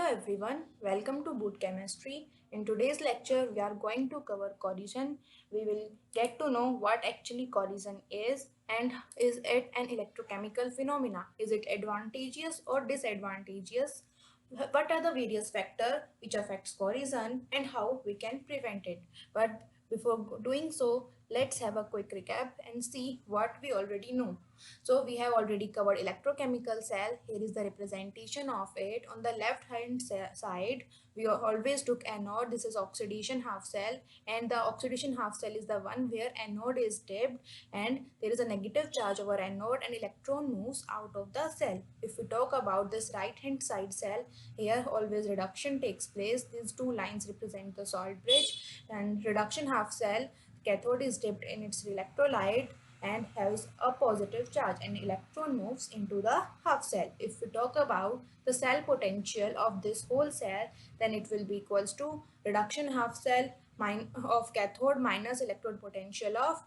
everyone, welcome to Boot Chemistry. In today's lecture, we are going to cover corrosion. We will get to know what actually corrosion is and is it an electrochemical phenomena? Is it advantageous or disadvantageous? What are the various factors which affects corrosion and how we can prevent it? But before doing so, let's have a quick recap and see what we already know. So we have already covered electrochemical cell. Here is the representation of it. On the left hand side, we always took anode. This is oxidation half cell, and the oxidation half cell is the one where anode is dipped and there is a negative charge over anode and electron moves out of the cell. If we talk about this right hand side cell, here always reduction takes place. These two lines represent the salt bridge, and reduction half cell cathode is dipped in its electrolyte and has a positive charge, and electron moves into the half cell. If we talk about the cell potential of this whole cell, then it will be equals to reduction half cell of cathode minus electrode potential of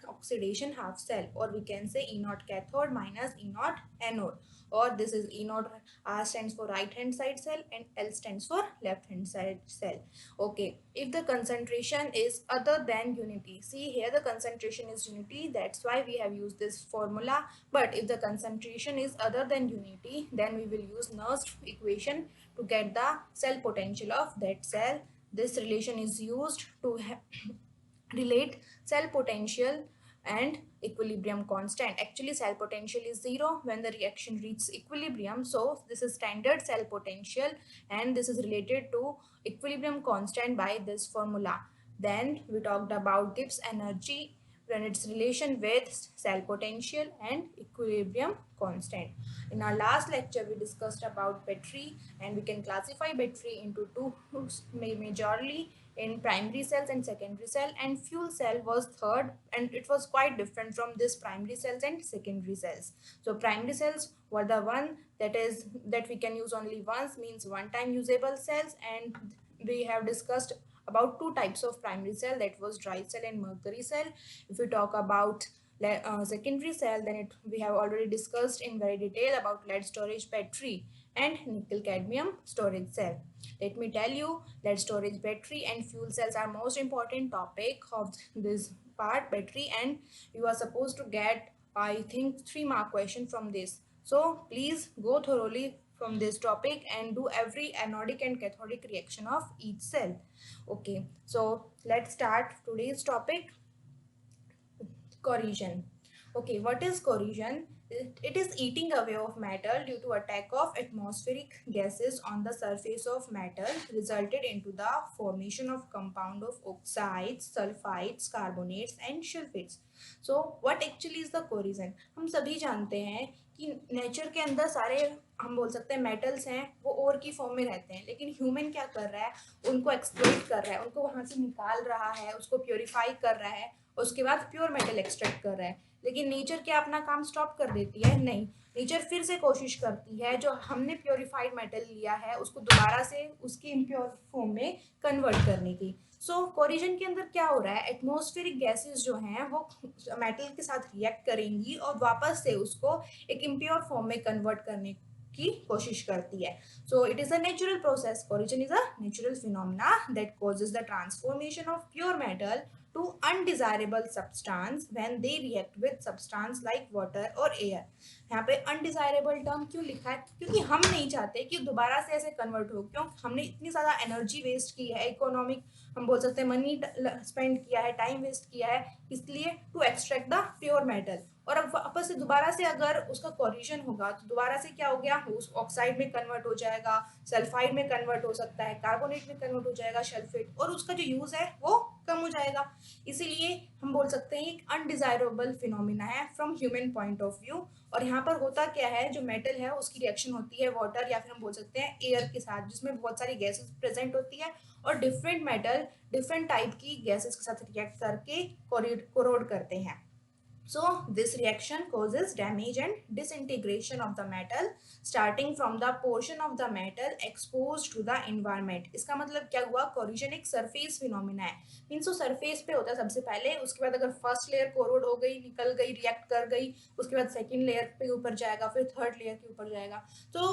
oxidation half cell, or we can say E naught cathode minus E naught anode, or this is E naught. R stands for right hand side cell and L stands for left hand side cell. Okay, if the concentration is other than unity, see here the concentration is unity, that's why we have used this formula. But if the concentration is other than unity, then we will use Nernst equation to get the cell potential of that cell. This relation is used to relate cell potential and equilibrium constant. Actually, cell potential is zero when the reaction reaches equilibrium. So this is standard cell potential and this is related to equilibrium constant by this formula. Then we talked about Gibbs energy and its relation with cell potential and equilibrium constant. In our last lecture, we discussed about battery, and we can classify battery into two majorly in primary cells and secondary cell, and fuel cell was third, and it was quite different from this primary cells and secondary cells. So primary cells were the one that we can use only once, means one time usable cells, and we have discussed about two types of primary cell, that was dry cell and mercury cell. If we talk about secondary cell, then we have already discussed in very detail about lead storage battery and nickel cadmium storage cell. Let me tell you that storage battery and fuel cells are most important topic of this part, battery, and you are supposed to get, I think, 3-mark question from this. So please go thoroughly from this topic and do every anodic and cathodic reaction of each cell. Okay, so let's start today's topic, corrosion. Okay, what is corrosion? It is eating away of metal due to attack of atmospheric gases on the surface of metal, resulted into the formation of compound of oxides, sulfides, carbonates and sulfates. So what actually is the corrosion? हम सभी जानते हैं कि nature के अंदर सारे हम बोल सकते हैं मेटल्स हैं वो ओर की फॉर्म में रहते हैं, लेकिन ह्यूमन क्या कर रहा है, उनको एक्सप्लोइट कर रहा है, उनको वहां से निकाल रहा है, उसको प्योरीफाई कर रहा है, उसके बाद प्योर मेटल एक्सट्रैक्ट कर रहा है. लेकिन नेचर क्या अपना काम स्टॉप कर देती है? नहीं, नेचर फिर से कोशिश करती है जो हमने प्योरीफाइड मेटल लिया है उसको दोबारा से उसकी इम्प्योर फॉर्म में कन्वर्ट करने की. सो कोरिजन के अंदर क्या हो रहा है, एटमॉस्फेरिक गैसेस जो हैं वो मेटल के साथ रिएक्ट करेंगी और वापस से उसको एक इम्प्योर फॉर्म में कन्वर्ट करने की कोशिश करती है. So it is a natural process. Corrosion is a natural phenomena that causes the transformation of pure metal to undesirable substance when they react with substance like water और air. यहाँ पे undesirable term क्यों लिखा है? क्योंकि हम नहीं चाहते कि दोबारा से ऐसे कन्वर्ट हो, क्यों हमने इतनी ज़्यादा एनर्जी वेस्ट की है, इकोनॉमिक हम बोल सकते हैं मनी स्पेंड किया है, टाइम वेस्ट किया है, इसलिए to extract the pure metal. और अब वापस से दोबारा से अगर उसका कोरिजन होगा तो दोबारा से क्या हो गया, उस ऑक्साइड में कन्वर्ट हो जाएगा, सल्फाइड में कन्वर्ट हो सकता है, कार्बोनेट में कन्वर्ट हो जाएगा, सल्फेट, और उसका जो यूज है वो कम हो जाएगा. इसीलिए हम बोल सकते हैं एक अनडिजायरेबल फिनोमिना है from human point of view. और यहाँ पर होता क्या है, जो मेटल है उसकी रिएक्शन होती है वाटर या फिर हम बोल सकते हैं एयर के साथ, जिसमें बहुत सारी गैसेस प्रेजेंट होती है और डिफरेंट मेटल डिफरेंट टाइप की गैसेस के साथ रिएक्ट करके कोरोड करते हैं. So this reaction causes damage and disintegration of the metal starting from the portion of the metal exposed to the environment. इसका मतलब क्या हुआ, corrosion एक surface phenomena है, मीन्स वो surface पे होता है सबसे पहले, उसके बाद अगर first layer corrode हो गई, निकल गई, react कर गई, उसके बाद second layer पे ऊपर जाएगा, फिर third layer के ऊपर जाएगा. तो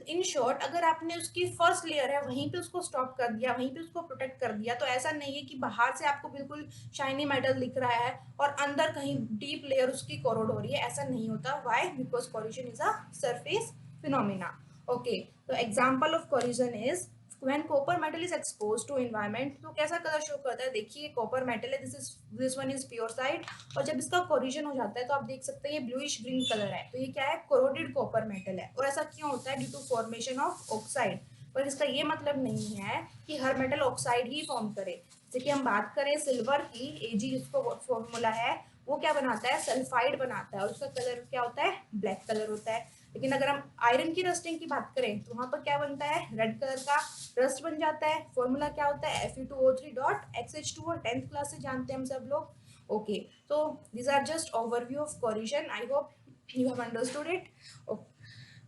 इन शॉर्ट अगर आपने उसकी फर्स्ट लेयर है वहीं पे उसको स्टॉप कर दिया, वहीं पे उसको प्रोटेक्ट कर दिया, तो ऐसा नहीं है कि बाहर से आपको बिल्कुल शाइनी मेटल दिख रहा है और अंदर कहीं डीप लेयर उसकी कोरोड हो रही है, ऐसा नहीं होता। Why? Because corrosion is a surface phenomena. Okay, तो example of corrosion is when copper metal is expose to environment. तो कैसा कलर शो करता है? देखिए कॉपर मेटल है, this one is pure side, और जब इसका कोरिजन हो जाता है तो आप देख सकते हैं ये ब्लूइश ग्रीन कलर है, तो ये क्या है? कोरोडेड कॉपर मेटल है। और ऐसा क्यों होता है? Due to formation of oxide. पर इसका ये मतलब नहीं है कि हर मेटल ऑक्साइड ही फॉर्म करे। जैसे कि हम बात करें सिल्वर की, एजी जिसको फॉर्मूला है, वो क्या बनाता है? सल्फाइड बनाता है, और उसका कलर क्या होता है? ब्लैक कलर होता है। लेकिन अगर हम आयरन की रस्टिंग की बात करें तो वहां पर क्या बनता है? रेड कलर का रस्ट बन जाता है। फॉर्मूला क्या होता है? Fe2O3.XH2, और 10th क्लास से जानते हैं हम सब लोग। Okay, so these are just overview of corrosion. I hope you have understood it.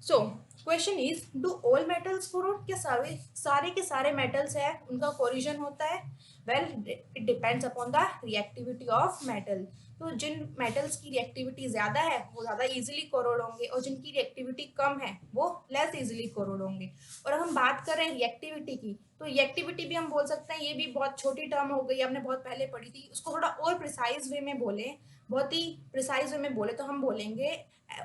So question is, do all metals corrode? क्या सारे के सारे metals है उनका corrosion होता है? Well, it depends upon the reactivity of metal. तो जिन metals की रिएक्टिविटी ज्यादा है वो ज्यादा इजीली कोरोड होंगे, और जिनकी रिएक्टिविटी कम है वो लेस इजीली कोरोड होंगे। और हम बात कर रहे हैं रिएक्टिविटी की, तो रिएक्टिविटी भी हम बोल सकते हैं, ये भी बहुत छोटी टर्म हो गई, हमने बहुत पहले पढ़ी थी। उसको थोड़ा और प्रिसाइज वे में बोले, बहुत ही प्रिसाइज वे में बोले तो हम बोलेंगे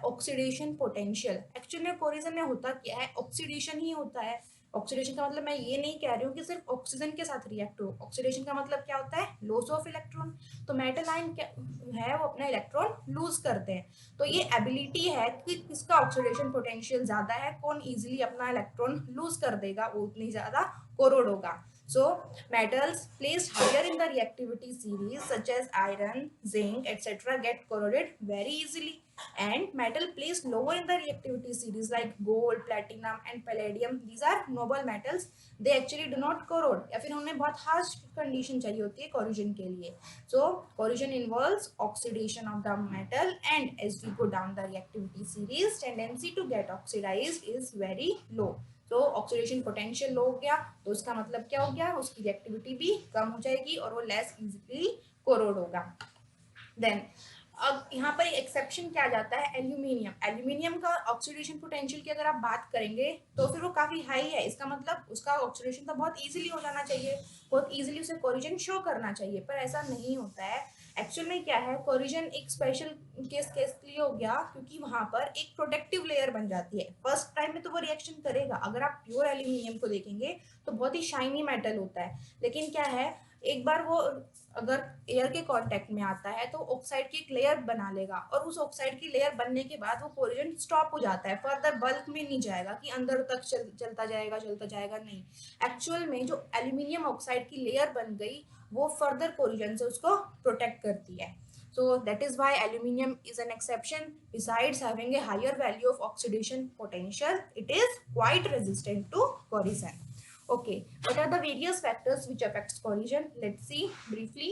ऑक्सीडेशन पोटेंशियल। एक्चुअली में कोरिजन में होता क्या है? ऑक्सीडेशन ही होता है। ऑक्सीडेशन का मतलब मैं ये नहीं कह रही हूँ कि सिर्फ ऑक्सीजन के साथ रिएक्ट हो। ऑक्सीडेशन का मतलब क्या होता है? Loss of electron. तो मेटल आयन है वो अपना इलेक्ट्रॉन लूज करते हैं। तो ये एबिलिटी है कि किसका ऑक्सीडेशन पोटेंशियल ज्यादा है, कौन इजीली अपना इलेक्ट्रॉन लूज कर देगा, वो उतनी ज्यादा कोरोड होगा। So metals placed higher in the reactivity series such as iron, zinc, etc. get corroded very easily, and metal placed lower in the reactivity series like gold, platinum and palladium, these are noble metals, they actually do not corrode, या फिर उन्हें बहुत harsh condition चाहिए होती है corrosion के लिए। So corrosion involves oxidation of the metal, and as we go down the reactivity series tendency to get oxidized is very low। तो ऑक्सीडेशन पोटेंशियल लो हो गया तो उसका मतलब क्या हो गया? उसकी रिएक्टिविटी भी कम हो जाएगी और वो लेस इजीली कोरोड होगा। देन अब यहाँ पर एक्सेप्शन क्या आ जाता है? एल्यूमिनियम। एल्यूमिनियम का ऑक्सीडेशन पोटेंशियल की अगर आप बात करेंगे तो फिर वो काफी हाई है, इसका मतलब उसका ऑक्सीडेशन तो बहुत इजीली हो जाना चाहिए, बहुत इजीली उसे कोरिजन शो करना चाहिए, पर ऐसा नहीं होता है। एक्चुअल में क्या है? कोरिजन एक स्पेशल केस लिए हो गया क्योंकि वहां पर एक प्रोटेक्टिव लेयर बन जाती है। फर्स्ट टाइम में तो वो रिएक्शन करेगा। अगर आप प्योर एल्यूमिनियम को देखेंगे तो बहुत ही शाइनी मेटल होता है, लेकिन क्या है, एक बार वो अगर एयर के कांटेक्ट में आता है तो ऑक्साइड की एक लेयर बना लेगा, और उस ऑक्साइड की लेयर बनने के बाद वो कोरिजन स्टॉप हो जाता है, फर्दर बल्क में नहीं जाएगा कि अंदर तक चलता जाएगा नहीं। एक्चुअल में जो एल्यूमिनियम ऑक्साइड की लेयर बन गई वो फर्दर कोरिजन से उसको प्रोटेक्ट करती है। So that is why aluminium is an exception. Besides having a higher value of oxidation potential, it is quite resistant to corrosion. Okay, what are the various factors which affects corrosion? Let's see briefly.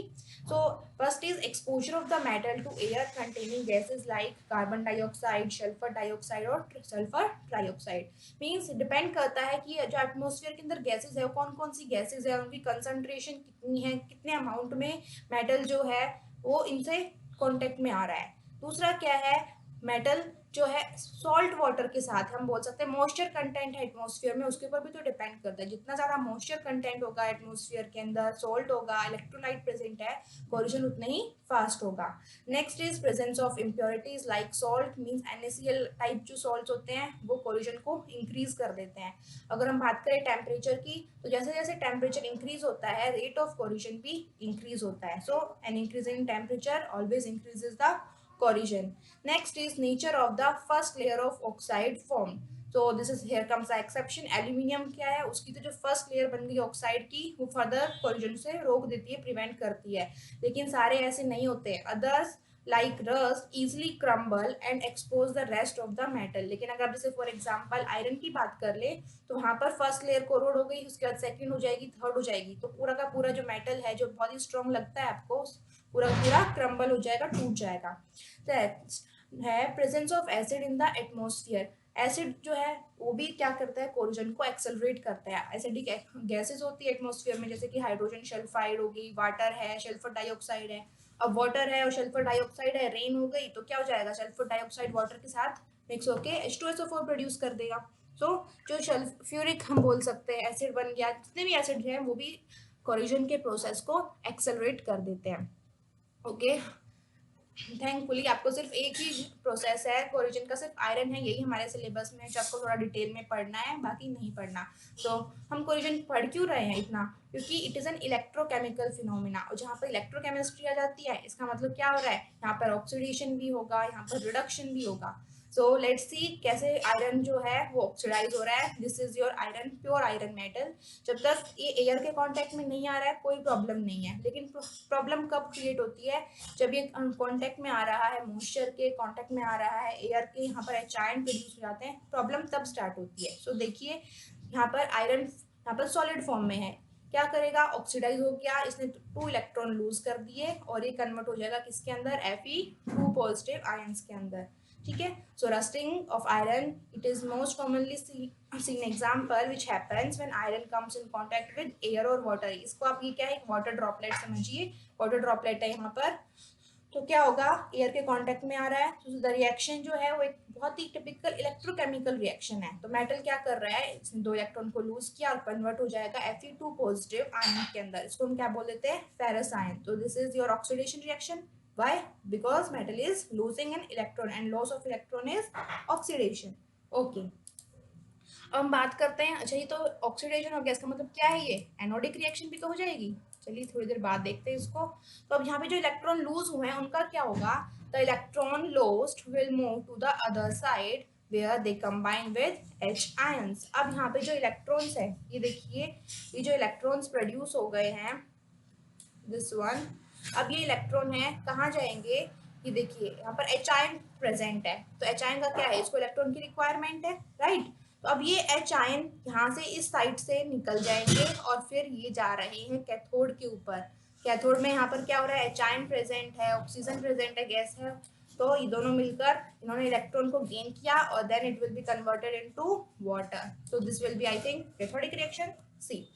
So first is exposure of the metal to air containing gases like carbon dioxide, sulfur dioxide और sulfur trioxide. Means depend करता है कि जो atmosphere के अंदर gases है वो कौन कौन सी gases है, उनकी concentration कितनी है, कितने amount में metal जो है वो इनसे कांटेक्ट में आ रहा है। दूसरा क्या है? मेटल जो है सॉल्ट वाटर के साथ, हम बोल सकते हैं मॉइस्चर कंटेंट है एटमॉस्फेयर में, उसके ऊपर भी तो डिपेंड करता है। जितना ज्यादा मॉइस्चर कंटेंट होगा एटमॉस्फेयर के अंदर, सॉल्ट होगा, इलेक्ट्रोलाइट प्रेजेंट है, कोरिजन उतना ही फास्ट होगा। Next is presence of impurities like salt, means NaCl type जो सॉल्ट्स होते हैं वो कोरिजन को इंक्रीज कर देते हैं। अगर हम बात करें टेम्परेचर की तो जैसे जैसे टेम्परेचर इंक्रीज होता है रेट ऑफ कोरिजन भी इंक्रीज होता है। So an increase in temperature always increases the corrosion. Next is nature of the first layer of oxide formed. So this is here comes the exception. Aluminium क्या है? उसकी तो जो first layer बन गई ऑक्साइड की वो फर्दर कोरिजन से रोक देती है, प्रिवेंट करती है, लेकिन सारे ऐसे नहीं होते। Others like rust easily crumble and expose the rest of the metal. लेकिन अगर जैसे फॉर एग्जांपल आयरन की बात कर ले तो वहां पर फर्स्ट लेयर कोरोड हो गई, उसके बाद सेकंड हो जाएगी, थर्ड हो जाएगी, तो पूरा का पूरा जो मेटल है जो बहुत ही स्ट्रॉन्ग लगता है आपको पूरा पूरा क्रम्बल हो जाएगा, टूट जाएगा। है presence of acid in the atmosphere. Acid जो है वो भी क्या करता है? कोरिजन को एक्सेलरेट करता है। एसिडिक गैसेस होती है एटमॉस्फेयर में, जैसे कि हाइड्रोजन सल्फाइड हो गई, वाटर है, सल्फर डाइऑक्साइड है। अब वाटर है और सल्फर डाइऑक्साइड है, रेन हो गई तो क्या हो जाएगा? सल्फर डाइऑक्साइड वाटर के साथ मिक्स होके H2SO4 प्रोड्यूस कर देगा। सो जो सल्फ्यूरिक हम बोल सकते हैं एसिड बन गया, जितने भी एसिड हैं वो भी कोरिजन के प्रोसेस को एक्सेलरेट कर देते हैं। ओके, थैंकफुली आपको सिर्फ एक ही प्रोसेस है कोरिजन का, सिर्फ आयरन है, यही हमारे सिलेबस में है जो आपको थोड़ा डिटेल में पढ़ना है, बाकी नहीं पढ़ना। तो हम कोरिजन पढ़ क्यों रहे हैं इतना, क्योंकि it is an electrochemical phenomena, और जहाँ पर इलेक्ट्रोकेमिस्ट्री आ जाती है इसका मतलब क्या हो रहा है, यहाँ पर ऑक्सीडेशन भी होगा, यहाँ पर रिडक्शन भी होगा। सो लेट्स सी कैसे आयरन जो है वो ऑक्सीडाइज हो रहा है। This is your iron, pure iron metal. जब तक ये एयर के कांटेक्ट में नहीं आ रहा है कोई प्रॉब्लम नहीं है, लेकिन प्रॉब्लम कब क्रिएट होती है, जब ये कांटेक्ट में आ रहा है, मॉइस्चर के कांटेक्ट में आ रहा है, एयर के, यहाँ पर एच आयन प्रोड्यूस हो जाते हैं, प्रॉब्लम तब स्टार्ट होती है। सो देखिए यहाँ पर आयरन यहाँ पर सॉलिड फॉर्म में है, क्या करेगा, ऑक्सीडाइज हो गया, इसने 2 इलेक्ट्रॉन लूज कर दिए और ये कन्वर्ट हो जाएगा किसके अंदर, Fe2 पॉजिटिव आयंस के अंदर। ठीक है, so rusting of iron, it is most commonly seen example which happens when iron comes in contact with air or water। इसको आप ये क्या है, एक वाटर ड्रॉपलेट समझिए, वाटर ड्रॉपलेट है यहाँ पर। तो क्या होगा, एयर के कांटेक्ट में आ रहा है, तो द रिएक्शन जो है वो एक बहुत ही टिपिकल इलेक्ट्रोकेमिकल रिएक्शन है। तो मेटल क्या कर रहा है, इसने 2 इलेक्ट्रॉन को लूज किया और कन्वर्ट हो जाएगा Fe2 पॉजिटिव आयन के अंदर, इसको हम क्या बोल देते हैं, फेरस आयन। तो this is your oxidation reaction. Why? Because metal is losing an electron and loss of electron is oxidation. Okay. अब हम बात करते हैं, अच्छा ये तो ऑक्सीडेशन हो गया, इसका मतलब क्या है, ये एनोडिक रिएक्शन भी तो हो जाएगी। चलिए थोड़ी देर बाद देखते हैं इसको। तो अब यहाँ पे जो इलेक्ट्रॉन लूज हुए हैं उनका क्या होगा, the electron lost will move to the other side where they combine with H ions. अब यहाँ पे जो इलेक्ट्रॉन्स है, ये देखिए, ये जो इलेक्ट्रॉन्स प्रोड्यूस हो गए हैं, दिस वन, अब ये इलेक्ट्रॉन है कहाँ जाएंगे, ये देखिए यहाँ पर H आयन प्रेजेंट है, तो H आयन का क्या है, इसको इलेक्ट्रॉन की रिक्वायरमेंट है, राइट। तो अब ये H आयन यहाँ से इस साइड से निकल जाएंगे और फिर ये जा रहे हैं कैथोड के ऊपर। कैथोड में यहाँ पर क्या हो रहा है, H आयन प्रेजेंट है, ऑक्सीजन प्रेजेंट है, गैस है, तो ये दोनों मिलकर इन्होंने इलेक्ट्रॉन को गेन किया और then it will be converted into water. तो this will be I think cathodic reaction see.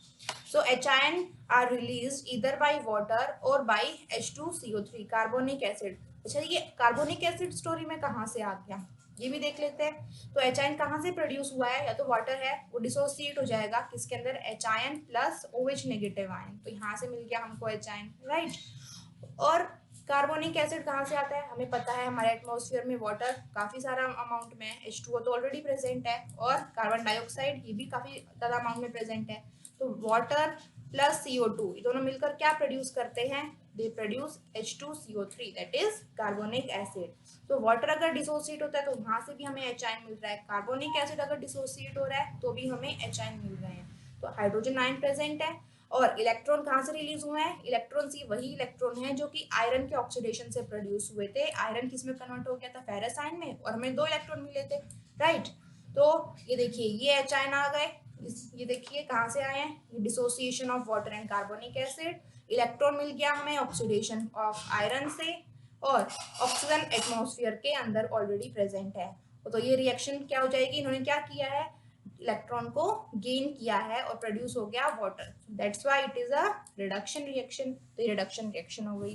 So H ion are released either by water or by H2CO3 carbonic acid. अच्छा ये कार्बोनिक एसिड स्टोरी में कहाँ से आ गया, ये भी देख लेते हैं। तो H आयन कहाँ से प्रोड्यूस हुआ है, या तो वाटर है, वो डिसोसिएट हो जाएगा किसके अंदर, H ion plus OH negative ion, तो यहाँ से मिल गया हमको H आयन, राइट। और कार्बोनिक एसिड कहाँ से आता है, हमें पता है हमारे एटमॉस्फेयर में वाटर काफी सारा अमाउंट में है, H2O तो ऑलरेडी प्रेजेंट है, और कार्बन डाइऑक्साइड ये भी काफी ज्यादा अमाउंट में प्रेजेंट है। तो वाटर प्लस CO2 ये दोनों मिलकर क्या प्रोड्यूस करते हैं, they produce H2CO3 that is carbonic acid. तो वाटर अगर डिसोसिएट होता है तो वहां से भी हमें H आयन मिल रहा है, कार्बोनिक एसिड अगर डिसोसिएट हो रहा है तो भी हमें H आयन मिल रहे हैं। तो हाइड्रोजन आयन प्रेजेंट है, और इलेक्ट्रॉन कहाँ से रिलीज हुए हैं, इलेक्ट्रॉन ही वही इलेक्ट्रॉन है जो कि आयरन के ऑक्सीडेशन से प्रोड्यूस हुए थे। आयरन किस में कन्वर्ट हो गया था, फेरस आयन में, और हमें 2 इलेक्ट्रॉन मिले थे, राइट। तो ये देखिए ये H आयन आ गए, ये देखिए कहाँ से आए हैं, ये dissociation of water and carbonic acid, electron मिल गया हमें ऑक्सीडेशन ऑफ आयरन से, और ऑक्सीजन एटमॉस्फेयर के अंदर ऑलरेडी प्रेजेंट है। तो ये रिएक्शन क्या हो जाएगी, इन्होंने क्या किया है, इलेक्ट्रॉन को गेन किया है और प्रोड्यूस हो गया water, that's why it is a reduction reaction. तो ये रिडक्शन रिएक्शन हो गई।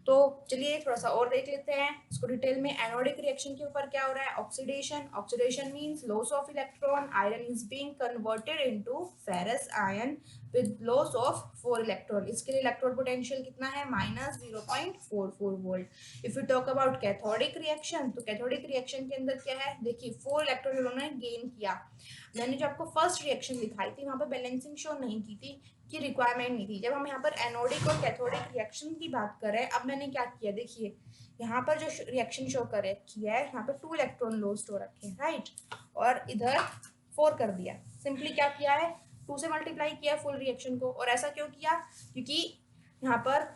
तो चलिए थोड़ा सा और देख लेते हैं इसको डिटेल में। एनोडिक रिएक्शन के ऊपर क्या हो रहा है, oxidation. Oxidation means loss of electron, iron is being converted into ferrous ion with loss of 4 electron. इसके लिए इलेक्ट्रोड पोटेंशियल कितना है, -0.44 volt. If you talk about cathodic reaction, तो कैथोडिक रिएक्शन के अंदर क्या है, देखिए 4 इलेक्ट्रॉन इन्होंने गेन किया। मैंने जो आपको फर्स्ट रिएक्शन दिखाई थी वहां पर बैलेंसिंग शो नहीं की थी, की रिक्वायरमेंट नहीं थी। जब हम यहाँ पर एनोडिक और कैथोडिक रिएक्शन की बात कर रहे हैं, अब मैंने क्या किया, देखिए यहाँ पर जो रिएक्शन शो कर किया है, यहाँ पर 2 इलेक्ट्रॉन लॉस्ट हो रखे हैं, राइट, और इधर 4 कर दिया। सिंपली क्या किया है, 2 से मल्टीप्लाई किया फुल रिएक्शन को। और ऐसा क्यों किया, क्योंकि यहाँ पर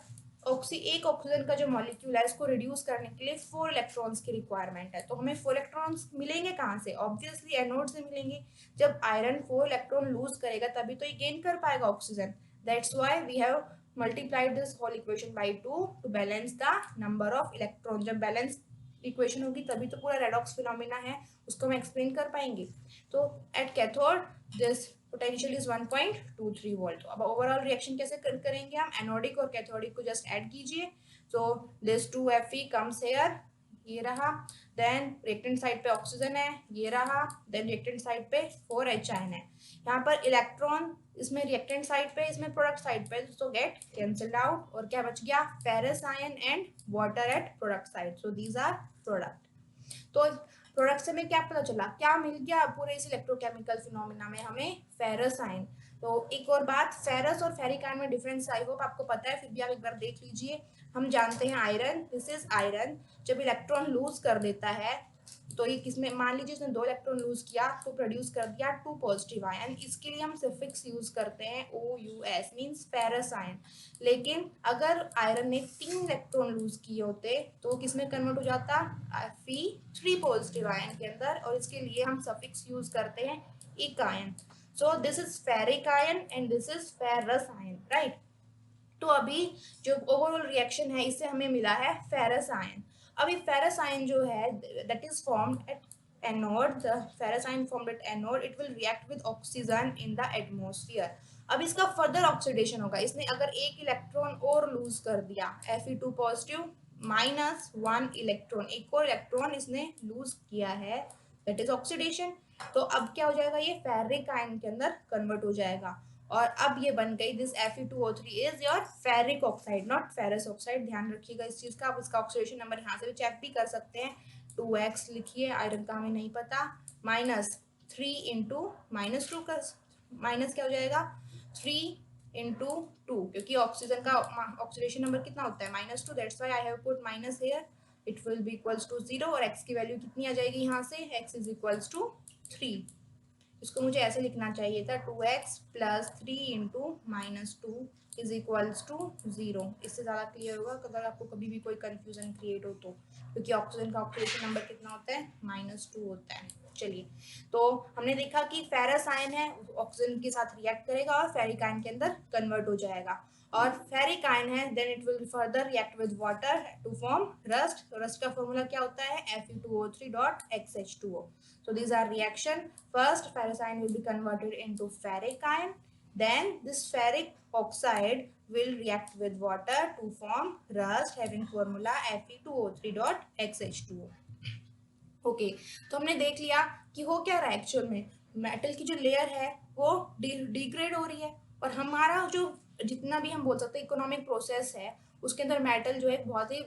एक ऑक्सीजन का जो मॉलिक्यूल है इसको रिड्यूस करने के लिए 4 इलेक्ट्रॉन्स की रिक्वायरमेंट है। तो हमें 4 इलेक्ट्रॉन्स मिलेंगे कहाँ से, ऑब्वियसली एनोड से मिलेंगे। जब आयरन 4 इलेक्ट्रॉन लूज करेगा तभी तो ये गेन कर पाएगा oxygen, that's why we have multiplied this whole equation by 2 to balance the number of electron. जब बैलेंस इक्वेशन होगी तभी तो पूरा रेडॉक्स फिनोमिना है उसको हम एक्सप्लेन कर पाएंगे। तो at cathode this potential is 1.23 volt. अब ओवरऑल रिएक्शन कैसे करेंगे हम, एनोडिक और कैथोडिक को जस्ट ऐड कीजिए। So this 2Fe comes here, ये रहा, देन रिएक्टेंट साइड पे ऑक्सीजन है, ये रहा, देन रिएक्टेंट साइड पे 4H आयन है। यहाँ पर इलेक्ट्रॉन इसमें रिएक्टेंट साइड पे, इसमें प्रोडक्ट साइड पे, सो गेट कैंसल्ड आउट, और क्या बच गया, ferrous ion and water at product side, so these are product. तो प्रोडक्ट से हमें क्या पता चला, क्या मिल गया पूरे इस इलेक्ट्रोकेमिकल फिनोमिना में, हमें फेरस आयन। तो एक और बात, फेरस और फेरिक आयन में डिफरेंस आई होप आपको पता है, फिर भी आप एक बार देख लीजिए। हम जानते हैं आयरन, दिस इज आयरन, जब इलेक्ट्रॉन लूज कर देता है तो ये किसमें, मान लीजिए इसने 2 इलेक्ट्रॉन लूज किया तो प्रोड्यूस कर दिया 2 पॉजिटिव आयन, इसके लिए हम सफिक्स यूज करते हैं OUS, मींस फेरस आयन। लेकिन अगर आयरन ने 3 इलेक्ट्रॉन लूज किए होते तो किसमें कन्वर्ट हो जाता, Fe3 पॉजिटिव आयन के अंदर, और इसके लिए हम सफिक्स यूज करते हैं इक ion. So this is ferric ion and this is ferrous ion, right. तो अभी जो ओवरऑल रिएक्शन है इससे हमें मिला है फेरस आयन। अभी फेरस आयन जो है that is formed at anode, the ferrous ion formed at anode, it will react with oxygen in the atmosphere. अब इसका फर्दर ऑक्सीडेशन होगा, इसने अगर एक इलेक्ट्रॉन और लूज कर दिया, Fe2 पॉजिटिव -1 इलेक्ट्रॉन, एक और इलेक्ट्रॉन इसने लूज किया है, दैट इज ऑक्सीडेशन। तो अब क्या हो जाएगा, ये फेरिक आयन के अंदर कन्वर्ट हो जाएगा, और अब ये बन गई this Fe2O3 is your ferric oxide, not ferrous oxide. ध्यान रखिएगा इस चीज का। आप इसका ऑक्सीडेशन नंबर यहाँ से भी चेक भी कर सकते हैं, 2x लिखिए, आयरन का हमें नहीं पता, -3 इंटू -2 का माइनस क्या हो जाएगा, 3 इंटू 2, क्योंकि ऑक्सीजन का ऑक्सीडेशन नंबर कितना होता है, -2, that's why I have put minus here, it will be equals to 0, और x की वैल्यू कितनी आ जाएगी यहाँ से, x इज इक्वल्स टू 3। इसको मुझे ऐसे लिखना चाहिए था, 2x plus 3 into -2 is equals to 0। इससे ज़्यादा क्लियर होगा अगर आपको कभी भी कोई कंफ्यूजन क्रिएट हो तो, क्योंकि ऑक्सीजन का ऑक्सीडेशन नंबर कितना होता है, -2 होता है। चलिए, तो हमने देखा कि फेरस आयन है, ऑक्सीजन के साथ रिएक्ट करेगा और फेरिक आयन के अंदर कन्वर्ट हो जाएगा, और फेरिक आयन है then it will further react with water to form rust. तो रस्ट का फॉर्मूला क्या होता है, Fe2O3.XH2O। So these are reaction. First, ferrous ion will be converted into ferric ion. Then this ferric oxide will react with water to form rust having formula Fe2O3.XH2O. Okay, तो हमने देख लिया कि हो क्या रहा है एक्चुअल में, मेटल की जो लेयर है वो डिग्रेड हो रही है, और हमारा जो जितना भी हम बोल सकते हैं इकोनॉमिक प्रोसेस है उसके अंदर मेटल जो है बहुत ही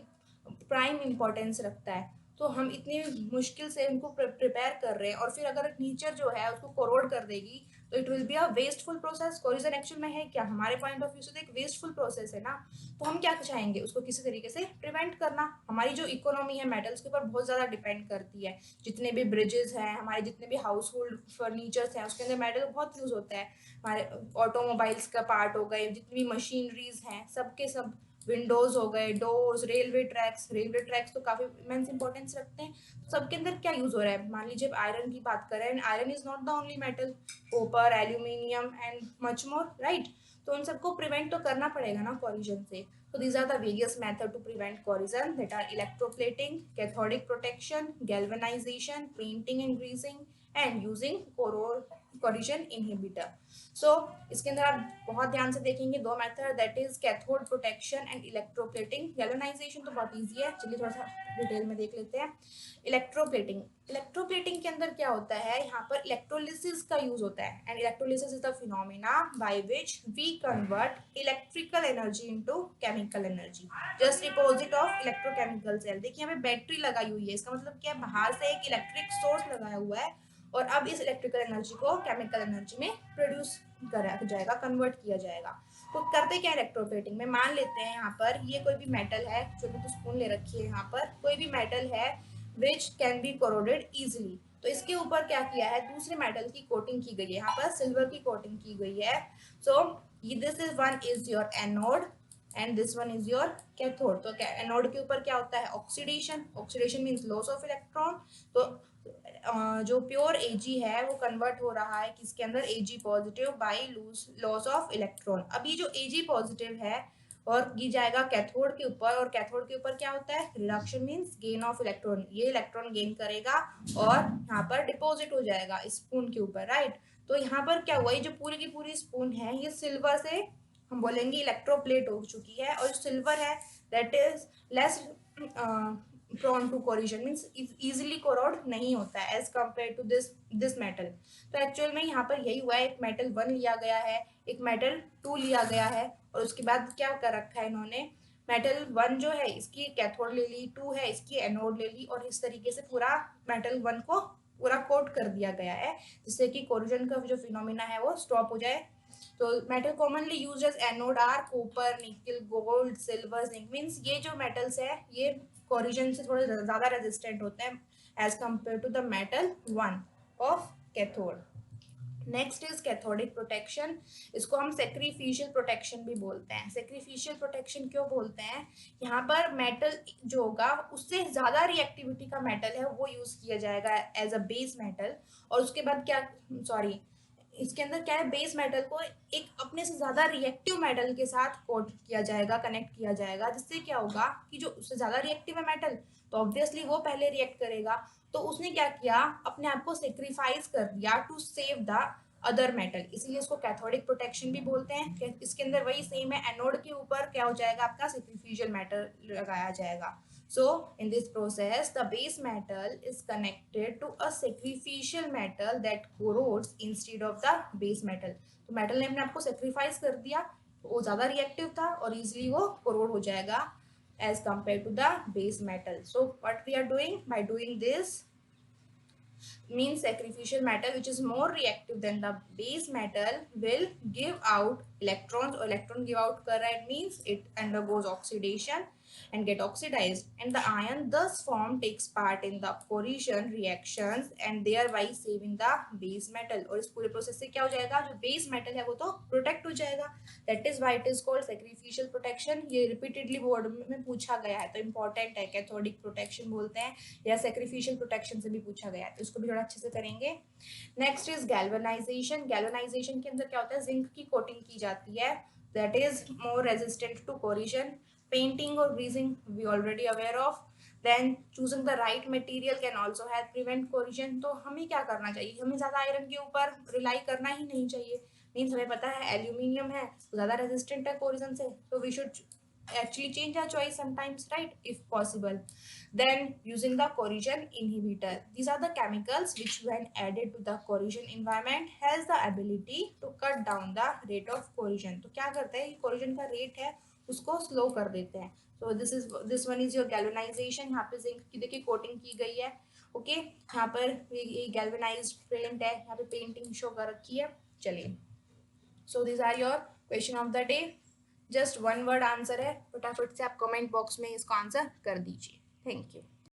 प्राइम इम्पोर्टेंस रखता है। तो हम इतनी मुश्किल से उनको प्रिपेयर कर रहे हैं, और फिर अगर नेचर जो है उसको कोरोड कर देगी तो it will be a wasteful process. Corrosion actual में है क्या, हमारे पॉइंट ऑफ व्यू से तो एक वेस्टफुल प्रोसेस है ना, तो हम क्या चाहेंगे उसको किसी तरीके से प्रिवेंट करना। हमारी जो इकोनॉमी है मेटल्स के ऊपर बहुत ज़्यादा डिपेंड करती है, जितने भी ब्रिजेस हैं, हमारे जितने भी हाउस होल्ड फर्नीचर्स हैं उसके अंदर मेटल बहुत यूज़ होता है। हमारे ऑटोमोबाइल्स का पार्ट हो गए, जितनी भी मशीनरीज हैं, सबके सब विंडोज हो गए, डोर्स, रेलवे ट्रैक्स तो काफी इमेंस इंपॉर्टेंस रखते हैं। तो सबके अंदर क्या यूज हो रहा है, मान लीजिए आयरन की बात करें, iron is not the only metal, copper, aluminium and much more, right. तो उन सबको प्रिवेंट तो करना पड़ेगा ना कोरिजन से। So these are the various methods to prevent corrosion, that are electroplating, cathodic protection, galvanization, painting and greasing, and using corrosion inhibitor. So इसके अंदर आप बहुत ध्यान से देखेंगे 2 method, that is cathode protection and electroplating. Galvanisation तो बहुत easy है, चलिए थोड़ा सा डिटेल में देख लेते हैं। इलेक्ट्रोप्लेटिंग के अंदर क्या होता है, यहाँ पर इलेक्ट्रोलिसिस का यूज होता है, and electrolysis is the phenomena by which we convert electrical energy into chemical energy, just opposite of electrochemical cell. देखिए यहाँ पे बैटरी लगाई हुई है, इसका मतलब क्या है, बाहर से एक इलेक्ट्रिक सोर्स लगाया हुआ है, और अब इस इलेक्ट्रिकल एनर्जी को केमिकल एनर्जी में प्रोड्यूस करा जाएगा, कन्वर्ट किया जाएगा। तो करते क्या इलेक्ट्रोप्लेटिंग में, मान लेते हैं यहाँ पर ये कोई भी मेटल है, छोटी सी स्पून ले रखी है, यहाँ पर कोई भी मेटल है which can be corroded easily, तो इसके ऊपर क्या किया है, दूसरे मेटल की कोटिंग की गई है, यहाँ पर सिल्वर की कोटिंग की गई है। So this is one is your anode and this one is your cathode. तो एनोड के ऊपर क्या होता है, oxidation, oxidation means loss of electron. तो जो प्योर Ag है वो कन्वर्ट हो रहा है किसके अंदर, Ag positive by loss of electron. अब ये जो Ag पॉजिटिव है और ये जाएगा कैथोड के ऊपर, और कैथोड के ऊपर क्या होता है, reduction means gain of electron, ये इलेक्ट्रॉन गेन करेगा और यहाँ पर डिपॉजिट हो जाएगा स्पून के ऊपर, राइट। तो यहाँ पर क्या हुआ, ये जो पूरी की पूरी स्पून है ये सिल्वर से हम बोलेंगे इलेक्ट्रोप्लेट हो चुकी है, और जो सिल्वर है that is less prone to corrosion means easily corrode नहीं होता है as compared to this metal. तो एक्चुअल में यहाँ पर यही हुआ है, एक मेटल 1 लिया गया है, एक मेटल 2 लिया गया है, और उसके बाद क्या कर रखा है इन्होंने, मेटल 1 जो है इसकी कैथोड ले ली, 2 है इसकी एनोड ले ली, और इस तरीके से पूरा मेटल 1 को पूरा कोट कर दिया गया है, जिससे कि कोरोजन का जो फिनोमिना है वो स्टॉप हो जाए. तो metal commonly used as anode are copper, nickel, gold, silver, zinc. Means ये जो मेटल्स है ये कोरोजन से थोड़े ज्यादा रेजिस्टेंट होते हैं as compare to the metal 1 of cathode. Next is cathodic protection. इसको हम सेक्रीफिशियल प्रोटेक्शन भी बोलते हैं. सेक्रीफिशियल प्रोटेक्शन क्यों बोलते हैं? यहाँ पर मेटल जो होगा उससे ज्यादा रिएक्टिविटी का मेटल है वो यूज किया जाएगा एज अ बेस मेटल, और उसके बाद क्या, सॉरी, इसके अंदर क्या है, बेस मेटल को एक अपने से ज्यादा रिएक्टिव मेटल के साथ कोट किया जाएगा, कनेक्ट किया जाएगा, जिससे क्या होगा कि जो उससे ज्यादा रिएक्टिव है मेटल तो ऑब्वियसली वो पहले रिएक्ट करेगा. तो उसने क्या किया, अपने आप को सेक्रीफाइस कर दिया to save the other metal, इसीलिए इसको कैथोडिक प्रोटेक्शन भी बोलते हैं. इसके अंदर वही सेम है, एनोड के ऊपर क्या हो जाएगा, आपका सेक्रीफिशियल मेटल लगाया जाएगा. So in this process, the base metal is connected to a sacrificial metal that corrodes instead of the base metal. तो metal ने अपने आप को sacrifice कर दिया, वो ज़्यादा reactive था और easily वो corrode हो जाएगा as compared to the base metal. So what we are doing by doing this means sacrificial metal which is more reactive than the base metal will give out electrons, or electron give out कर रहा है, means it undergoes oxidation and get oxidized, and the ion thus formed takes part in the corrosion reactions and thereby saving the base metal. और इस पूरे process से क्या हो जाएगा, जो बेस मेटल है वो तो प्रोटेक्ट हो जाएगा. That is why it is called sacrificial protection. ये रिपीटेडली बोर्ड में पूछा गया है तो इंपॉर्टेंट है. कैथोडिक प्रोटेक्शन बोलते हैं या सेक्रीफिशियल प्रोटेक्शन से भी पूछा गया है, तो इसको भी थोड़ा अच्छे से करेंगे. Next is galvanisation. गैल्वेनाइजेशन के अंदर क्या होता है, जिंक की कोटिंग की जाती है, that is more resistant to corrosion. Painting or greasing we already aware of. Then choosing the right material can also help prevent corrosion. तो हमें क्या करना चाहिए, हमें ज़्यादा आयरन के ऊपर रिलाई करना ही नहीं चाहिए. मीन्स हमें पता है एल्यूमिनियम है तो ज़्यादा रेजिस्टेंट है कोरोजन से, तो we should actually change our choice sometimes, right, if possible. Then using the corrosion inhibitor. These are the chemicals which when added to the corrosion environment has the ability to cut down the rate of corrosion. तो क्या करते हैं, corrosion का rate है उसको slow कर देते हैं. तो this one is your galvanisation. यहाँ पे जिंक की देखिए कोटिंग की गई है. ओके यहाँ पर ये गैल्वेनाइज्ड पेंट है, यहाँ पे पेंटिंग शो कर रखी है. चलिए, so this are your question of the day. Just one word answer है, फटाफट से आप कमेंट बॉक्स में इसका आंसर कर दीजिए. Thank you.